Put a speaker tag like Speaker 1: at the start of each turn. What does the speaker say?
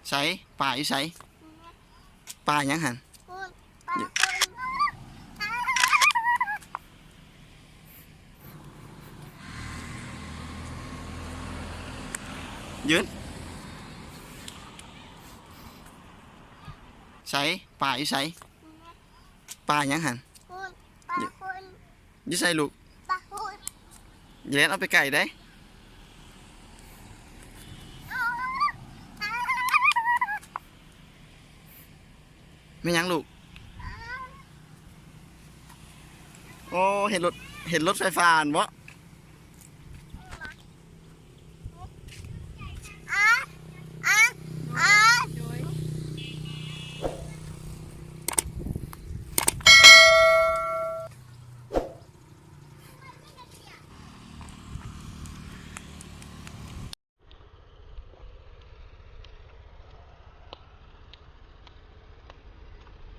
Speaker 1: ใส่ป่าอยู่ใส่ป่ายังหันยืนใส่ป่าอยู่ใส่ป่ายังหันอยู่ใส่ลูกอย่าเล่นเอาไปไก่ได้ไม่ยังลูกโอ้เห็นรถไฟฟ้าบ่